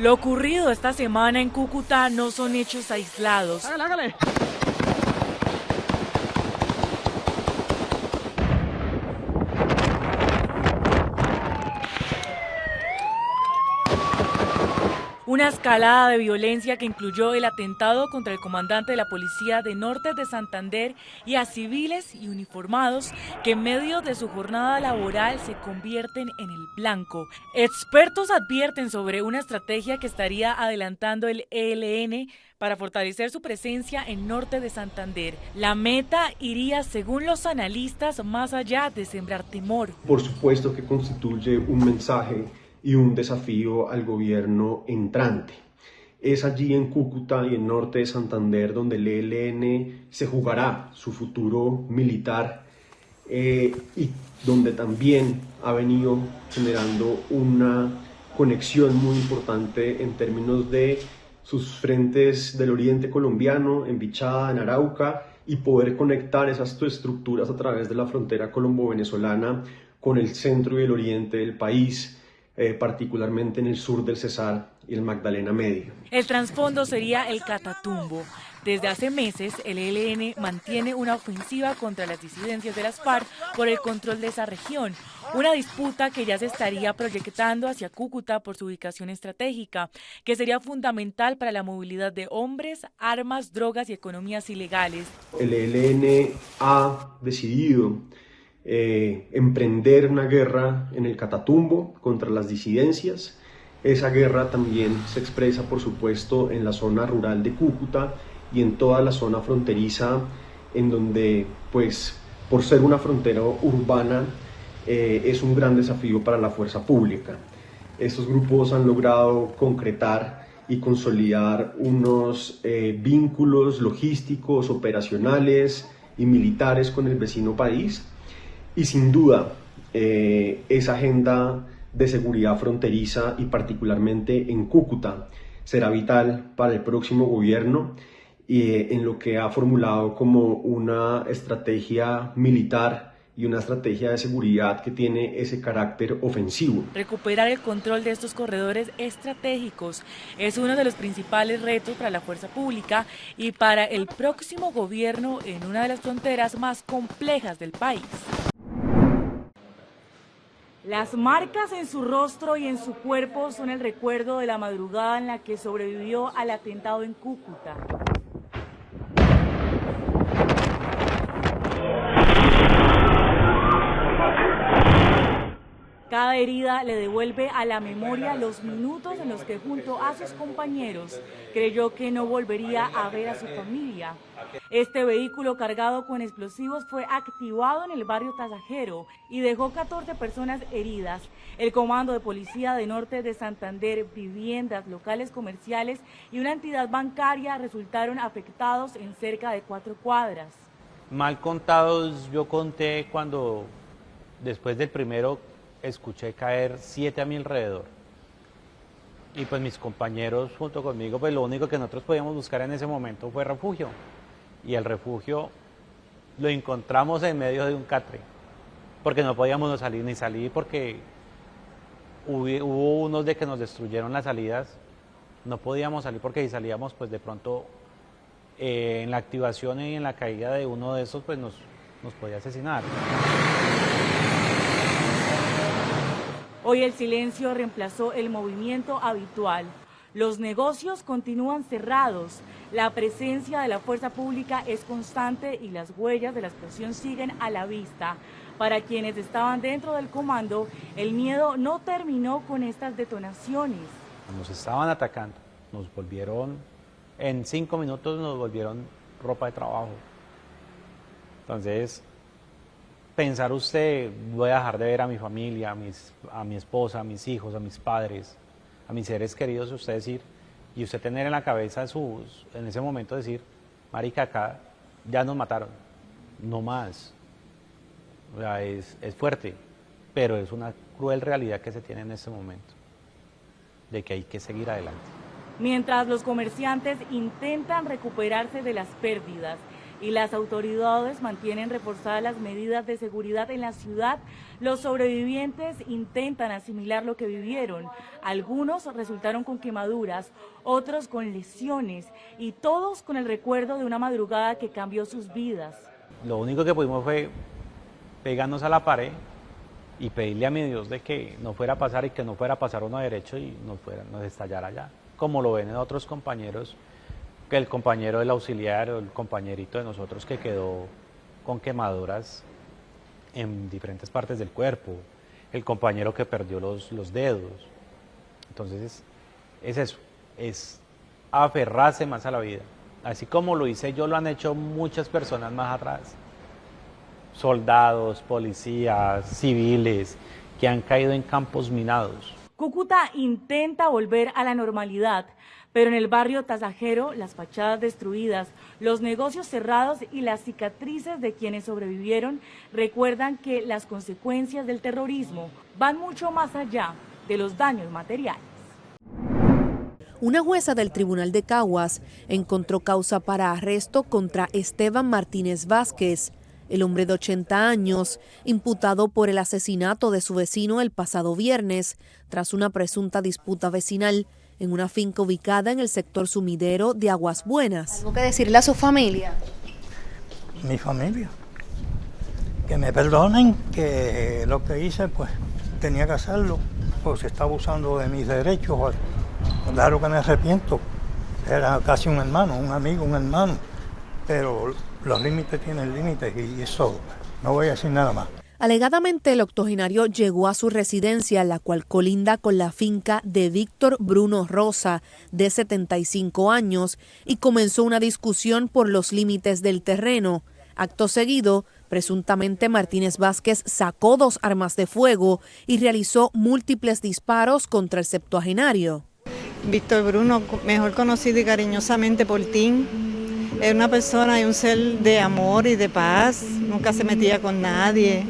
Lo ocurrido esta semana en Cúcuta no son hechos aislados. Hágale. Una escalada de violencia que incluyó el atentado contra el comandante de la policía de Norte de Santander y a civiles y uniformados que en medio de su jornada laboral se convierten en el blanco. Expertos advierten sobre una estrategia que estaría adelantando el ELN para fortalecer su presencia en Norte de Santander. La meta iría, según los analistas, más allá de sembrar temor. Por supuesto que constituye un mensaje y un desafío al gobierno entrante. Es allí en Cúcuta y en Norte de Santander donde el ELN se jugará su futuro militar y donde también ha venido generando una conexión muy importante en términos de sus frentes del oriente colombiano, en Bichada, en Arauca, y poder conectar esas estructuras a través de la frontera colombo-venezolana con el centro y el oriente del país, particularmente en el sur del Cesar y el Magdalena Medio. El trasfondo sería el Catatumbo. Desde hace meses, el ELN mantiene una ofensiva contra las disidencias de las FARC por el control de esa región, una disputa que ya se estaría proyectando hacia Cúcuta por su ubicación estratégica, que sería fundamental para la movilidad de hombres, armas, drogas y economías ilegales. El ELN ha decidido emprender una guerra en el Catatumbo contra las disidencias. Esa guerra también se expresa, por supuesto, en la zona rural de Cúcuta y en toda la zona fronteriza, en donde, pues, por ser una frontera urbana, es un gran desafío para la fuerza pública. Estos grupos han logrado concretar y consolidar unos vínculos logísticos, operacionales y militares con el vecino país. Y sin duda, esa agenda de seguridad fronteriza y particularmente en Cúcuta será vital para el próximo gobierno en lo que ha formulado como una estrategia militar y una estrategia de seguridad que tiene ese carácter ofensivo. Recuperar el control de estos corredores estratégicos es uno de los principales retos para la fuerza pública y para el próximo gobierno en una de las fronteras más complejas del país. Las marcas en su rostro y en su cuerpo son el recuerdo de la madrugada en la que sobrevivió al atentado en Cúcuta. Cada herida le devuelve a la memoria los minutos en los que junto a sus compañeros creyó que no volvería a ver a su familia. Este vehículo cargado con explosivos fue activado en el barrio Tasajero y dejó 14 personas heridas. El Comando de Policía de Norte de Santander, viviendas, locales comerciales y una entidad bancaria resultaron afectados en cerca de 4 cuadras. Mal contados, yo conté cuando después del primero escuché caer 7 a mi alrededor. Y pues mis compañeros junto conmigo, pues lo único que nosotros podíamos buscar en ese momento fue refugio. Y el refugio lo encontramos en medio de un catre, porque no podíamos ni salir porque hubo unos de que nos destruyeron las salidas. No podíamos salir porque si salíamos, pues de pronto en la activación y en la caída de uno de esos, pues nos podía asesinar. Hoy el silencio reemplazó el movimiento habitual. Los negocios continúan cerrados, la presencia de la fuerza pública es constante y las huellas de la explosión siguen a la vista. Para quienes estaban dentro del comando, el miedo no terminó con estas detonaciones. Nos estaban atacando, en 5 minutos nos volvieron ropa de trabajo. Entonces, pensar usted, voy a dejar de ver a mi familia, a mi esposa, a mis hijos, a mis padres, a mis seres queridos, usted decir, y usted tener en la cabeza en ese momento decir, marica, acá ya nos mataron, no más. O sea, es fuerte, pero es una cruel realidad que se tiene en este momento, de que hay que seguir adelante. Mientras los comerciantes intentan recuperarse de las pérdidas y las autoridades mantienen reforzadas las medidas de seguridad en la ciudad, los sobrevivientes intentan asimilar lo que vivieron. Algunos resultaron con quemaduras, otros con lesiones y todos con el recuerdo de una madrugada que cambió sus vidas. Lo único que pudimos fue pegarnos a la pared y pedirle a mi Dios de que no fuera a pasar y que no fuera a pasar uno derecho y nos estallara allá. Como lo ven en otros compañeros, que el compañero del auxiliar o el compañerito de nosotros que quedó con quemaduras en diferentes partes del cuerpo, el compañero que perdió los dedos. Entonces es eso, es aferrarse más a la vida. Así como lo hice yo, lo han hecho muchas personas más atrás. Soldados, policías, civiles, que han caído en campos minados. Cúcuta intenta volver a la normalidad, pero en el barrio Tasajero, las fachadas destruidas, los negocios cerrados y las cicatrices de quienes sobrevivieron recuerdan que las consecuencias del terrorismo van mucho más allá de los daños materiales. Una jueza del Tribunal de Caguas encontró causa para arresto contra Esteban Martínez Vázquez, el hombre de 80 años, imputado por el asesinato de su vecino el pasado viernes, tras una presunta disputa vecinal en una finca ubicada en el sector sumidero de Aguas Buenas. ¿Algo que decirle a su familia? Mi familia. Que me perdonen, que lo que hice, pues, tenía que hacerlo, pues se está abusando de mis derechos. Claro que me arrepiento. Era casi un hermano, un amigo, un hermano, pero los límites tienen límites y eso, no voy a decir nada más. Alegadamente, el octogenario llegó a su residencia, la cual colinda con la finca de Víctor Bruno Rosa, de 75 años, y comenzó una discusión por los límites del terreno. Acto seguido, presuntamente Martínez Vázquez sacó 2 armas de fuego y realizó múltiples disparos contra el septuagenario. Víctor Bruno, mejor conocido y cariñosamente por Tim, es una persona y un ser de amor y de paz, nunca se metía con nadie.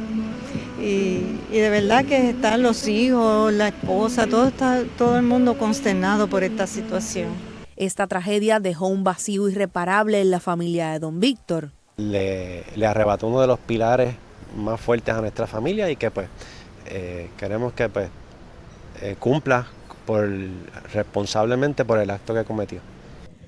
Y de verdad que están los hijos, la esposa, todo el mundo consternado por esta situación. Esta tragedia dejó un vacío irreparable en la familia de don Víctor. Le arrebató uno de los pilares más fuertes a nuestra familia y que pues queremos que pues cumpla responsablemente por el acto que cometió.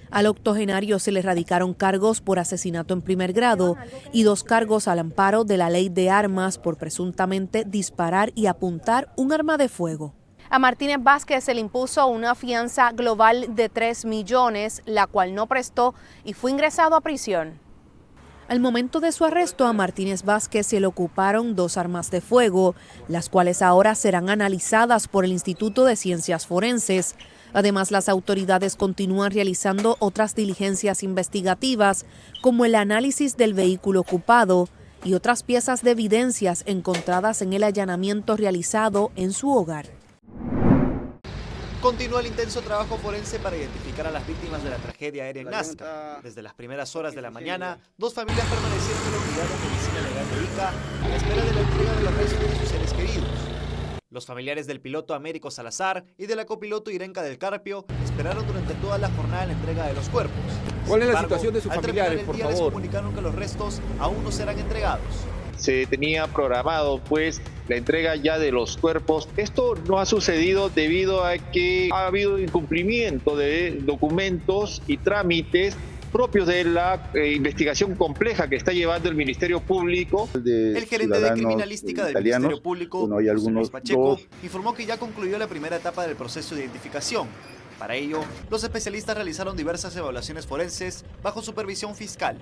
Al octogenario se le radicaron cargos por asesinato en primer grado y 2 cargos al amparo de la ley de armas por presuntamente disparar y apuntar un arma de fuego. A Martínez Vázquez se le impuso una fianza global de 3 millones, la cual no prestó y fue ingresado a prisión. Al momento de su arresto, a Martínez Vázquez se le ocuparon 2 armas de fuego, las cuales ahora serán analizadas por el Instituto de Ciencias Forenses. Además, las autoridades continúan realizando otras diligencias investigativas, como el análisis del vehículo ocupado y otras piezas de evidencias encontradas en el allanamiento realizado en su hogar. Continúa el intenso trabajo forense para identificar a las víctimas de la tragedia aérea en Nazca. Desde las primeras horas de la mañana, 2 familias permanecieron en la unidad de medicina legal de Ica a la espera de la entrega de los restos de sus seres queridos. Los familiares del piloto Américo Salazar y de la copiloto Irenka del Carpio esperaron durante toda la jornada la entrega de los cuerpos. ¿Cuál es la situación de sus familiares, por favor? Les comunicaron que los restos aún no serán entregados. Se tenía programado pues la entrega ya de los cuerpos. Esto no ha sucedido debido a que ha habido incumplimiento de documentos y trámites propios de la investigación compleja que está llevando el Ministerio Público. El gerente de criminalística del Ministerio Público, Luis Pacheco, informó que ya concluyó la primera etapa del proceso de identificación. Para ello, los especialistas realizaron diversas evaluaciones forenses bajo supervisión fiscal.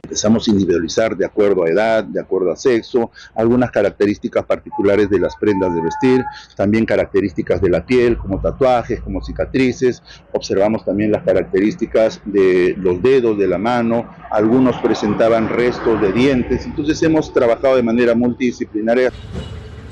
Empezamos a individualizar de acuerdo a edad, de acuerdo a sexo, algunas características particulares de las prendas de vestir, también características de la piel, como tatuajes, como cicatrices. Observamos también las características de los dedos, de la mano, algunos presentaban restos de dientes, entonces hemos trabajado de manera multidisciplinaria.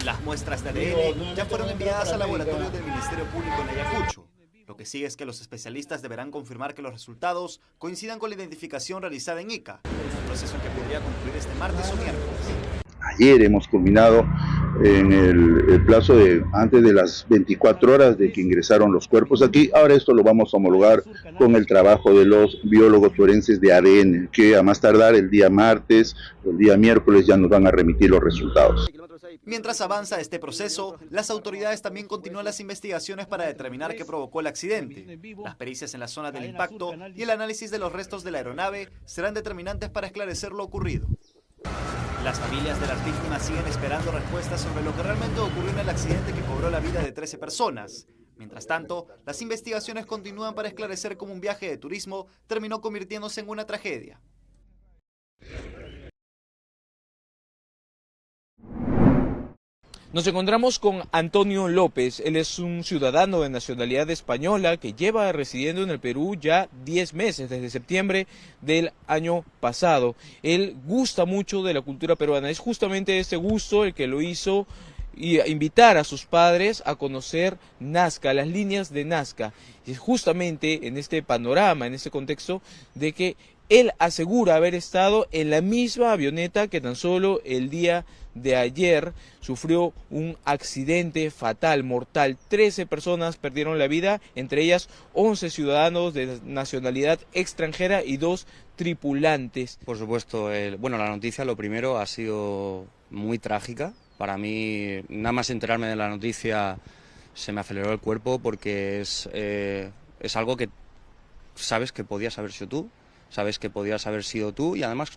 Las muestras de ADN ya fueron enviadas al laboratorio del Ministerio Público en Ayacucho. Lo que sigue es que los especialistas deberán confirmar que los resultados coincidan con la identificación realizada en Ica, un proceso que podría concluir este martes o miércoles. Ayer hemos culminado en el plazo de antes de las 24 horas de que ingresaron los cuerpos aquí. Ahora esto lo vamos a homologar con el trabajo de los biólogos forenses de ADN, que a más tardar el día martes o el día miércoles ya nos van a remitir los resultados. Mientras avanza este proceso, las autoridades también continúan las investigaciones para determinar qué provocó el accidente. Las pericias en la zona del impacto y el análisis de los restos de la aeronave serán determinantes para esclarecer lo ocurrido. Las familias de las víctimas siguen esperando respuestas sobre lo que realmente ocurrió en el accidente que cobró la vida de 13 personas. Mientras tanto, las investigaciones continúan para esclarecer cómo un viaje de turismo terminó convirtiéndose en una tragedia. Nos encontramos con Antonio López. Él es un ciudadano de nacionalidad española que lleva residiendo en el Perú ya 10 meses, desde septiembre del año pasado. Él gusta mucho de la cultura peruana. Es justamente ese gusto el que lo hizo invitar a sus padres a conocer Nazca, las líneas de Nazca. Y es justamente en este panorama, en este contexto, de que él asegura haber estado en la misma avioneta que tan solo el día de ayer sufrió un accidente fatal, mortal. 13 personas perdieron la vida, entre ellas 11 ciudadanos de nacionalidad extranjera y 2 tripulantes. Por supuesto, la noticia, lo primero, ha sido muy trágica. Para mí, nada más enterarme de la noticia, se me aceleró el cuerpo, porque es algo que sabes que podías haber sido tú, sabes que podías haber sido tú, y además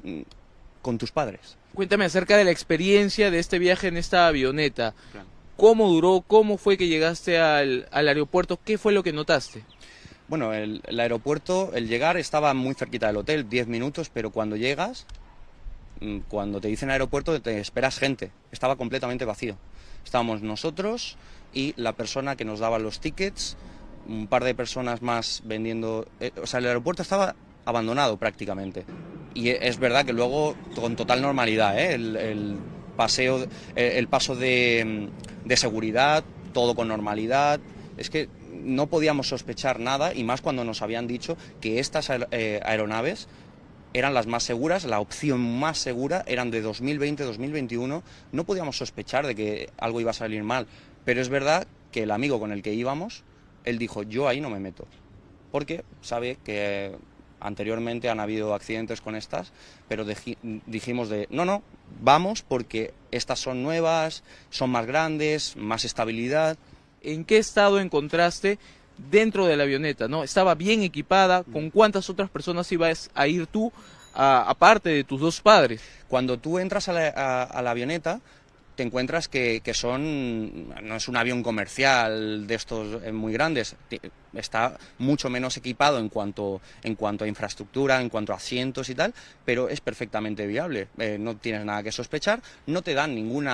con tus padres. Cuéntame acerca de la experiencia de este viaje en esta avioneta. ¿Cómo duró? ¿Cómo fue que llegaste al aeropuerto? ¿Qué fue lo que notaste? Bueno, el aeropuerto, el llegar estaba muy cerquita del hotel, 10 minutos, pero cuando llegas, cuando te dicen aeropuerto, te esperas gente. Estaba completamente vacío. Estábamos nosotros y la persona que nos daba los tickets, un par de personas más vendiendo. O sea, el aeropuerto estaba abandonado prácticamente. Y es verdad que luego, con total normalidad, el paso de seguridad, todo con normalidad. Es que no podíamos sospechar nada, y más cuando nos habían dicho que estas aeronaves eran las más seguras, la opción más segura, eran de 2020-2021, no podíamos sospechar de que algo iba a salir mal. Pero es verdad que el amigo con el que íbamos, él dijo, yo ahí no me meto, porque sabe que anteriormente han habido accidentes con estas, pero dijimos no, vamos, porque estas son nuevas, son más grandes, más estabilidad. ¿En qué estado encontraste dentro de la avioneta? ¿No? ¿Estaba bien equipada? ¿Con cuántas otras personas ibas a ir tú, aparte de tus 2 padres? Cuando tú entras a la avioneta, te encuentras que no es un avión comercial de estos muy grandes, está mucho menos equipado en cuanto a infraestructura, en cuanto a asientos y tal, pero es perfectamente viable. No tienes nada que sospechar, no te dan ningún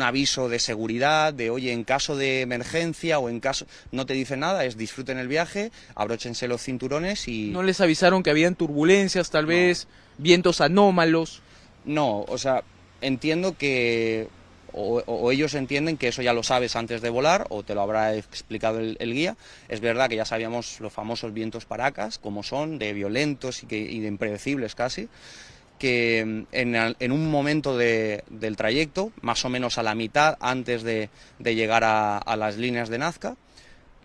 aviso de seguridad, de oye, en caso de emergencia o en caso... No te dicen nada, es disfruten el viaje, abróchense los cinturones y... ¿No les avisaron que habían turbulencias, tal vez, vientos anómalos? No, o sea, entiendo que... O ellos entienden que eso ya lo sabes antes de volar, o te lo habrá explicado el guía. Es verdad que ya sabíamos los famosos vientos Paracas, como son, de violentos y de impredecibles casi, que en un momento del trayecto, más o menos a la mitad, antes de llegar a las líneas de Nazca,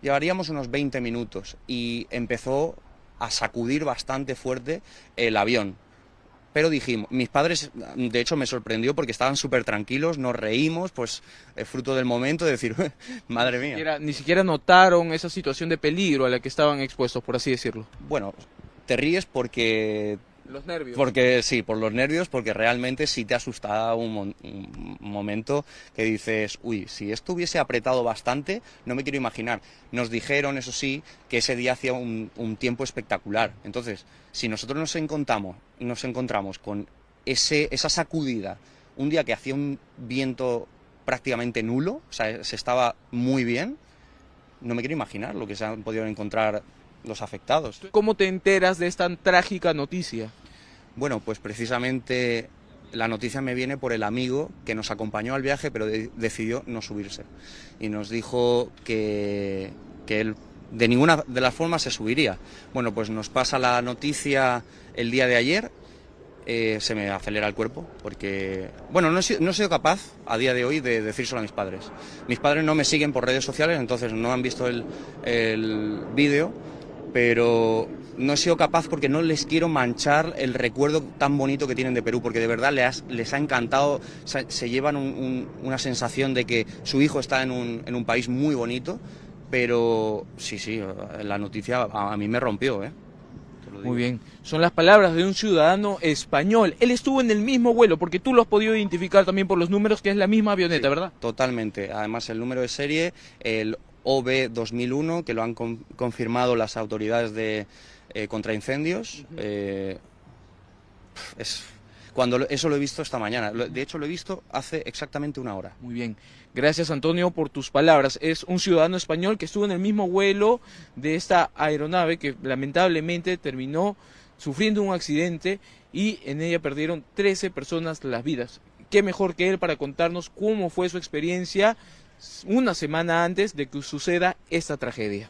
llevaríamos unos 20 minutos y empezó a sacudir bastante fuerte el avión. Pero dijimos, mis padres, de hecho me sorprendió porque estaban súper tranquilos, nos reímos, pues fruto del momento de decir, madre mía. Ni siquiera notaron esa situación de peligro a la que estaban expuestos, por así decirlo. Bueno, te ríes porque... Los nervios. Porque sí, por los nervios, porque realmente sí te asustaba un momento que dices, uy, si esto hubiese apretado bastante, no me quiero imaginar. Nos dijeron, eso sí, que ese día hacía un tiempo espectacular. Entonces, si nosotros nos encontramos con esa sacudida, un día que hacía un viento prácticamente nulo, o sea, se estaba muy bien, no me quiero imaginar lo que se han podido encontrar los afectados. ¿Cómo te enteras de esta trágica noticia? Bueno, pues precisamente la noticia me viene por el amigo que nos acompañó al viaje, pero decidió no subirse. Y nos dijo que él de ninguna de las formas se subiría. Bueno, pues nos pasa la noticia el día de ayer se me acelera el cuerpo, porque, bueno, no he sido capaz a día de hoy de decírselo a mis padres. Mis padres no me siguen por redes sociales, entonces no han visto el vídeo, pero no he sido capaz porque no les quiero manchar el recuerdo tan bonito que tienen de Perú, porque de verdad les ha encantado, se llevan una sensación de que su hijo está en un país muy bonito, pero sí, la noticia a mí me rompió, ¿eh? Muy bien, son las palabras de un ciudadano español. Él estuvo en el mismo vuelo, porque tú lo has podido identificar también por los números, que es la misma avioneta, sí, ¿verdad? Totalmente, además el número de serie, el OB2001, que lo han confirmado las autoridades de contra incendios. Eso lo he visto esta mañana, de hecho lo he visto hace exactamente una hora. Muy bien, gracias Antonio por tus palabras. Es un ciudadano español que estuvo en el mismo vuelo de esta aeronave que lamentablemente terminó sufriendo un accidente y en ella perdieron 13 personas las vidas. Qué mejor que él para contarnos cómo fue su experiencia una semana antes de que suceda esta tragedia.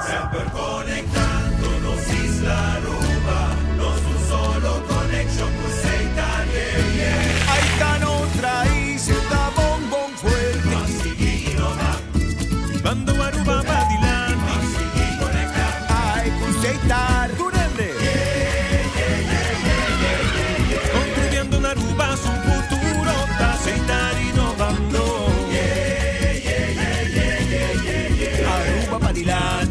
Sempre conectándonos Isla Aruba, nos un solo connection con Seitan, yeah, yeah. Aitano traíse ta bombón fuerte, Masigi no va, bando Aruba Badilán, Masigi conecta, ay con Seitan, Curende, construyendo en Aruba su futuro, ta Seitan innovando, Aruba Badilán.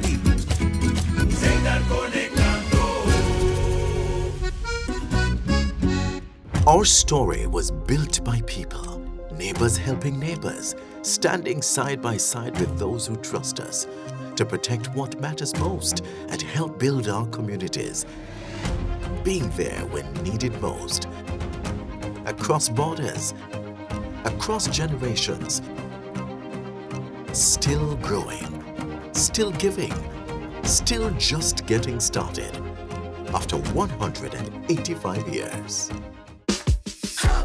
Our story was built by people, neighbors helping neighbors, standing side by side with those who trust us, to protect what matters most and help build our communities. Being there when needed most. Across borders, across generations. Still growing, still giving, still just getting started. After 185 years.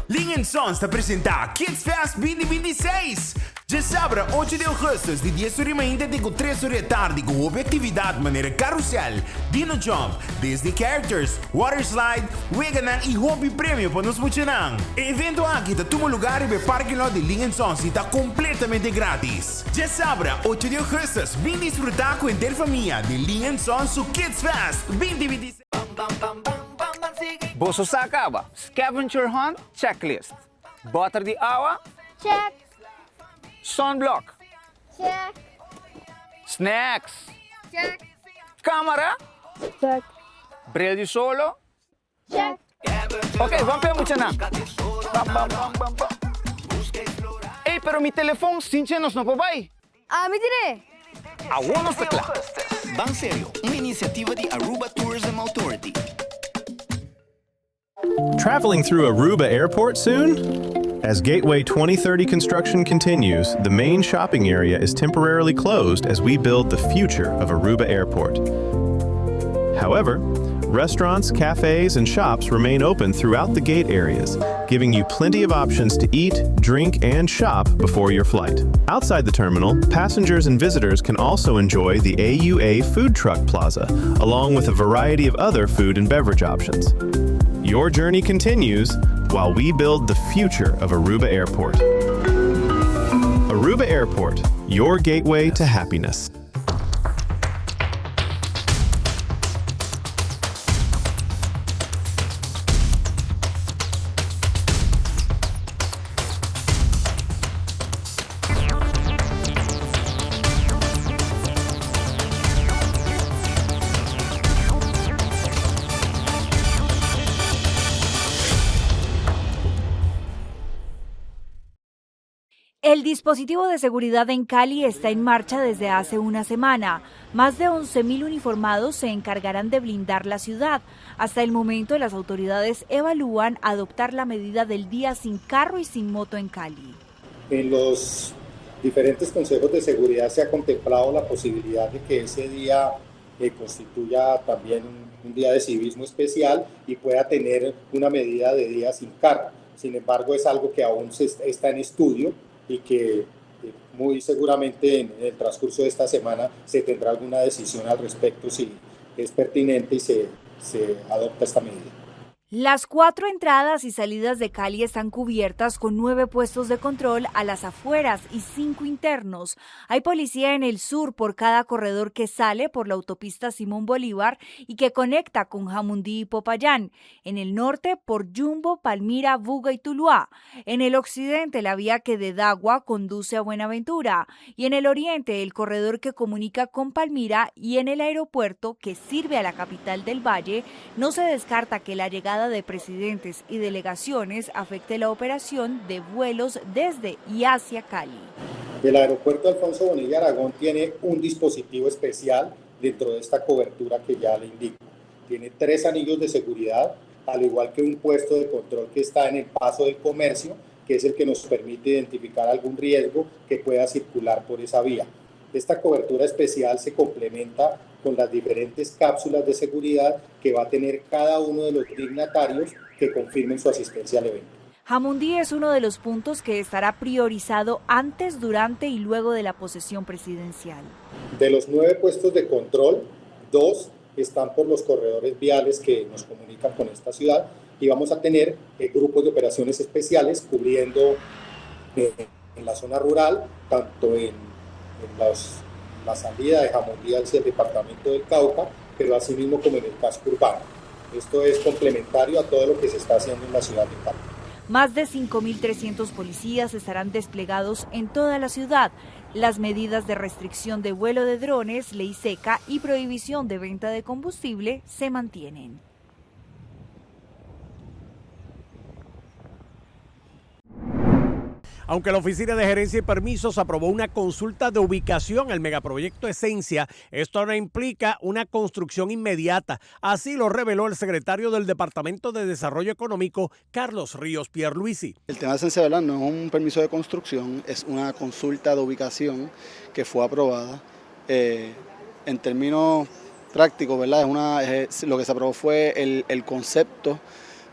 Ling & Sons te apresenta Kids Fest 2026. Já sábado, 8 de agosto, de 10h30 até 3h da tarde, com houve atividade de maneira carrossel, Dino Jump, Disney Characters, Water Slide, Weganan e hobby prêmio para nos funcionar. O evento aqui está todo lugar e o parking lot de Ling & Sons está completamente grátis. Já sábado, 8 de agosto, vem desfrutar com a inteira família de Ling & Sons o Kids Fest 2026. Boso sa acaba. Scavenger hunt, checklist. Butter the hour? Check. Sunblock? Check. Snacks? Check. Cámara? Check. Brilho solo? Check. Ok, vamos ver mucho na. Hey, pero mi teléfono, Cintia, nos no puede. Ah, me tiré. Aguamos tecla. Ban Serio, uma iniciativa de Aruba Tourism Authority. Traveling through Aruba Airport soon? As Gateway 2030 construction continues, the main shopping area is temporarily closed as we build the future of Aruba Airport. However, restaurants, cafes, and shops remain open throughout the gate areas, giving you plenty of options to eat, drink, and shop before your flight. Outside the terminal, passengers and visitors can also enjoy the AUA Food Truck Plaza, along with a variety of other food and beverage options. Your journey continues while we build the future of Aruba Airport. Aruba Airport, your gateway to happiness. El dispositivo de seguridad en Cali está en marcha desde hace una semana. Más de 11.000 uniformados se encargarán de blindar la ciudad. Hasta el momento, las autoridades evalúan adoptar la medida del día sin carro y sin moto en Cali. En los diferentes consejos de seguridad se ha contemplado la posibilidad de que ese día constituya también un día de civismo especial y pueda tener una medida de día sin carro. Sin embargo, es algo que aún está en estudio y que muy seguramente en el transcurso de esta semana se tendrá alguna decisión al respecto si es pertinente y se adopta esta medida. Las 4 entradas y salidas de Cali están cubiertas con 9 puestos de control a las afueras y 5 internos. Hay policía en el sur por cada corredor que sale por la autopista Simón Bolívar y que conecta con Jamundí y Popayán. En el norte por Yumbo, Palmira, Buga y Tuluá. En el occidente la vía que de Dagua conduce a Buenaventura. Y en el oriente el corredor que comunica con Palmira y en el aeropuerto que sirve a la capital del Valle. No se descarta que la llegada de presidentes y delegaciones afecte la operación de vuelos desde y hacia Cali. El aeropuerto Alfonso Bonilla Aragón tiene un dispositivo especial dentro de esta cobertura que ya le indico. Tiene 3 anillos de seguridad, al igual que un puesto de control que está en el paso del comercio, que es el que nos permite identificar algún riesgo que pueda circular por esa vía. Esta cobertura especial se complementa con las diferentes cápsulas de seguridad que va a tener cada uno de los dignatarios que confirmen su asistencia al evento. Jamundí es uno de los puntos que estará priorizado antes, durante y luego de la posesión presidencial. De los 9 puestos de control, 2 están por los corredores viales que nos comunican con esta ciudad y vamos a tener grupos de operaciones especiales cubriendo en la zona rural, tanto en la salida de Jamundí hacia el departamento del Cauca, pero asimismo como en el casco urbano. Esto es complementario a todo lo que se está haciendo en la ciudad de Cali. Más de 5.300 policías estarán desplegados en toda la ciudad. Las medidas de restricción de vuelo de drones, ley seca y prohibición de venta de combustible se mantienen. Aunque la Oficina de Gerencia y Permisos aprobó una consulta de ubicación al megaproyecto Esencia, esto no implica una construcción inmediata. Así lo reveló el secretario del Departamento de Desarrollo Económico, Carlos Ríos Pierluisi. El tema de Esencia, ¿verdad?, no es un permiso de construcción, es una consulta de ubicación que fue aprobada. En términos prácticos, ¿verdad?, lo que se aprobó fue el concepto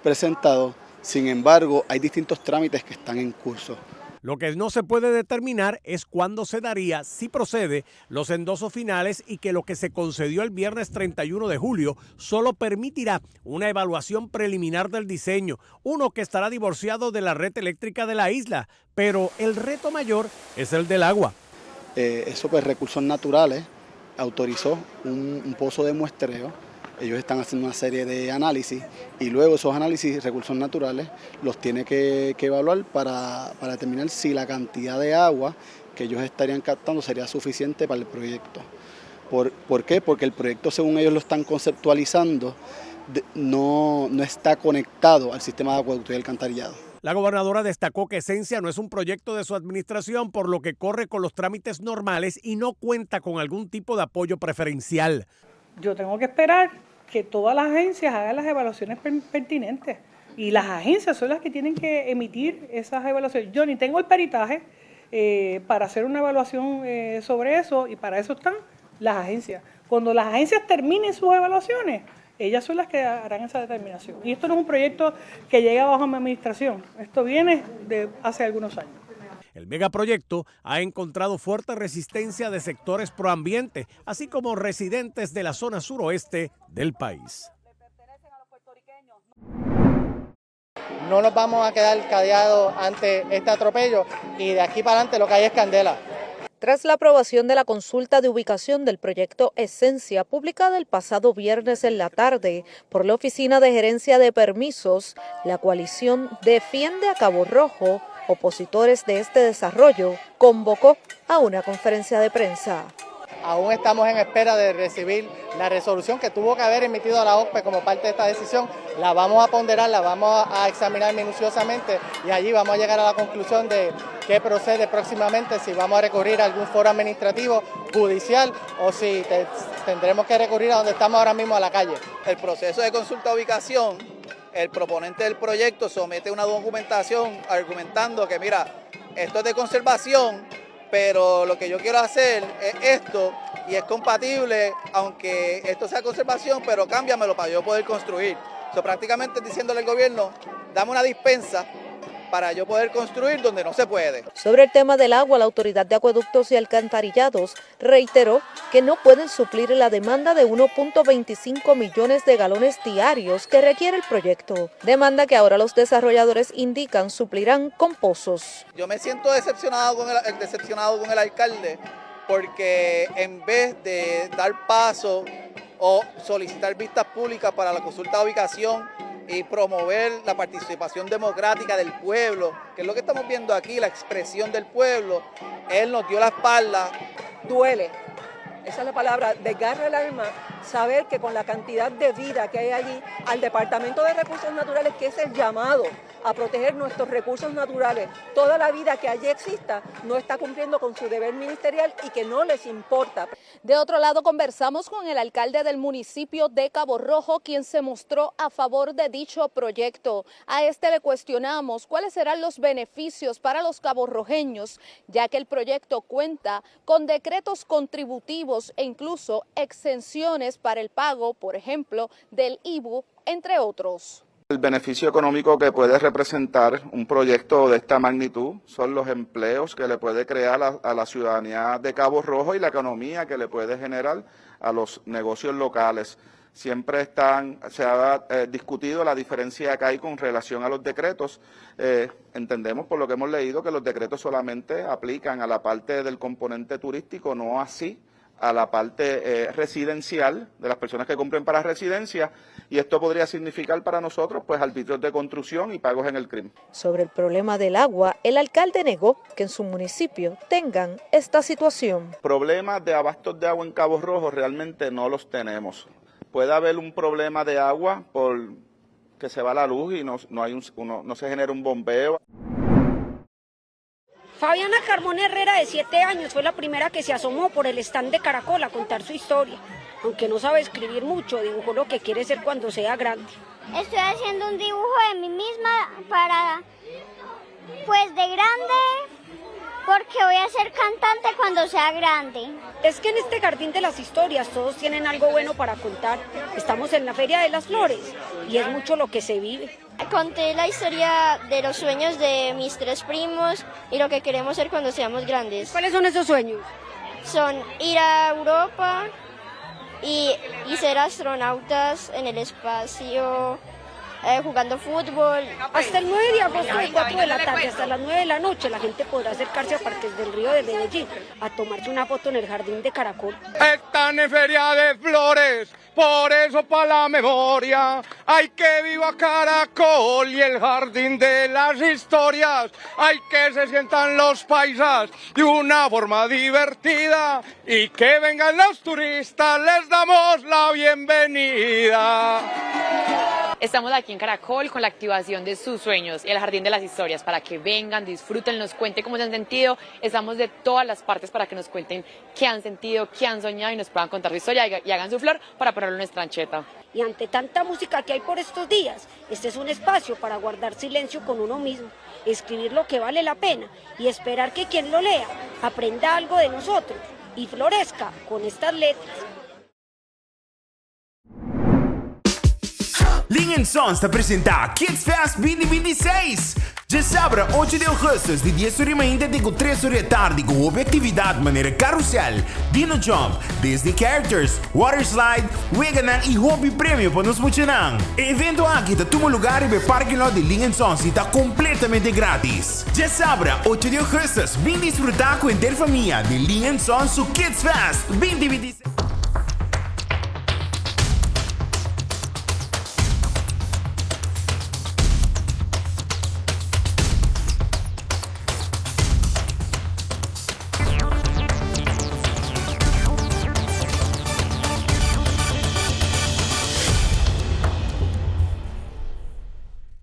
presentado. Sin embargo, hay distintos trámites que están en curso. Lo que no se puede determinar es cuándo se daría, si procede, los endosos finales y que lo que se concedió el viernes 31 de julio solo permitirá una evaluación preliminar del diseño, uno que estará divorciado de la red eléctrica de la isla, pero el reto mayor es el del agua. Eso pues Recursos Naturales autorizó un pozo de muestreo. Ellos están haciendo una serie de análisis y luego esos análisis, Recursos Naturales, los tiene que evaluar para determinar si la cantidad de agua que ellos estarían captando sería suficiente para el proyecto. ¿Por qué? Porque el proyecto, según ellos lo están conceptualizando, no está conectado al sistema de acueducto y alcantarillado. La gobernadora destacó que Esencia no es un proyecto de su administración, por lo que corre con los trámites normales y no cuenta con algún tipo de apoyo preferencial. Yo tengo que esperar que todas las agencias hagan las evaluaciones pertinentes y las agencias son las que tienen que emitir esas evaluaciones. Yo ni tengo el peritaje para hacer una evaluación sobre eso y para eso están las agencias. Cuando las agencias terminen sus evaluaciones, ellas son las que harán esa determinación. Y esto no es un proyecto que llega bajo mi administración, esto viene de hace algunos años. El megaproyecto ha encontrado fuerte resistencia de sectores proambiente, así como residentes de la zona suroeste del país. No nos vamos a quedar callados ante este atropello y de aquí para adelante lo que hay es candela. Tras la aprobación de la consulta de ubicación del proyecto Esencia, publicada el pasado viernes en la tarde por la Oficina de Gerencia de Permisos, la coalición Defiende a Cabo Rojo, opositores de este desarrollo, convocó a una conferencia de prensa. Aún estamos en espera de recibir la resolución que tuvo que haber emitido la OSPE como parte de esta decisión. La vamos a ponderar, la vamos a examinar minuciosamente y allí vamos a llegar a la conclusión de qué procede próximamente, si vamos a recurrir a algún foro administrativo, judicial o si tendremos que recurrir a donde estamos ahora mismo, a la calle. El proceso de consulta de ubicación, el proponente del proyecto somete una documentación argumentando que mira, esto es de conservación, pero lo que yo quiero hacer es esto y es compatible, aunque esto sea conservación, pero cámbiamelo para yo poder construir. Prácticamente diciéndole al gobierno, dame una dispensa para yo poder construir donde no se puede. Sobre el tema del agua, la Autoridad de Acueductos y Alcantarillados reiteró que no pueden suplir la demanda de 1.25 millones de galones diarios que requiere el proyecto, demanda que ahora los desarrolladores indican suplirán con pozos. Yo me siento decepcionado con el alcalde porque en vez de dar paso o solicitar vistas públicas para la consulta de ubicación y promover la participación democrática del pueblo, que es lo que estamos viendo aquí, la expresión del pueblo, él nos dio la espalda. Duele, esa es la palabra, desgarra el alma, saber que con la cantidad de vida que hay allí, al Departamento de Recursos Naturales, que es el llamado a proteger nuestros recursos naturales, toda la vida que allí exista, no está cumpliendo con su deber ministerial y que no les importa. De otro lado, conversamos con el alcalde del municipio de Cabo Rojo, quien se mostró a favor de dicho proyecto. A este le cuestionamos cuáles serán los beneficios para los caborrojeños, ya que el proyecto cuenta con decretos contributivos e incluso exenciones para el pago, por ejemplo, del IBU, entre otros. El beneficio económico que puede representar un proyecto de esta magnitud son los empleos que le puede crear a la ciudadanía de Cabo Rojo y la economía que le puede generar a los negocios locales. Siempre se ha discutido la diferencia que hay con relación a los decretos. Entendemos por lo que hemos leído que los decretos solamente aplican a la parte del componente turístico, no así a la parte residencial de las personas que compren para residencia, y esto podría significar para nosotros pues arbitrios de construcción y pagos en el crimen. Sobre el problema del agua, el alcalde negó que en su municipio tengan esta situación. Problemas de abastos de agua en Cabo Rojo realmente no los tenemos. Puede haber un problema de agua por que se va la luz y no se genera un bombeo. Fabiana Carmona Herrera, de 7 años, fue la primera que se asomó por el stand de Caracol a contar su historia. Aunque no sabe escribir mucho, dibujó lo que quiere ser cuando sea grande. Estoy haciendo un dibujo de mí misma para, pues de grande, porque voy a ser cantante cuando sea grande. Es que en este jardín de las historias todos tienen algo bueno para contar. Estamos en la Feria de las Flores y es mucho lo que se vive. Conté la historia de los sueños de mis 3 primos y lo que queremos ser cuando seamos grandes. ¿Cuáles son esos sueños? Son ir a Europa y ser astronautas en el espacio, jugando fútbol. Hasta el 9 de agosto de 4 de la tarde hasta las 9 de la noche la gente podrá acercarse a Parques del Río de Medellín a tomarse una foto en el jardín de Caracol. Están en Feria de Flores, por eso para la memoria hay que viva Caracol y el jardín de las historias. Hay que se sientan los paisas de una forma divertida y que vengan los turistas, les damos la bienvenida. Estamos aquí en Caracol con la activación de sus sueños y el Jardín de las Historias para que vengan, disfruten, nos cuenten cómo se han sentido. Estamos de todas las partes para que nos cuenten qué han sentido, qué han soñado y nos puedan contar su historia y hagan su flor para ponerlo en nuestra ancheta. Y ante tanta música que hay por estos días, este es un espacio para guardar silencio con uno mismo, escribir lo que vale la pena y esperar que quien lo lea aprenda algo de nosotros y florezca con estas letras. Ling & Sons te apresenta Kids Fest 2026. Já sabe, 8 de agosto, de 10h30 até 3h da tarde, com uma atividade maneira carrossel, Dino Jump, Disney Characters, Water Slide, Weganan e Hobby Prêmio para nos motivar. O evento aqui está todo lugar e o parking lot de Ling & Sons está completamente grátis. Já sabe, 8 de agosto, vem desfrutar com a família de Ling & Sons o Kids Fest 2026.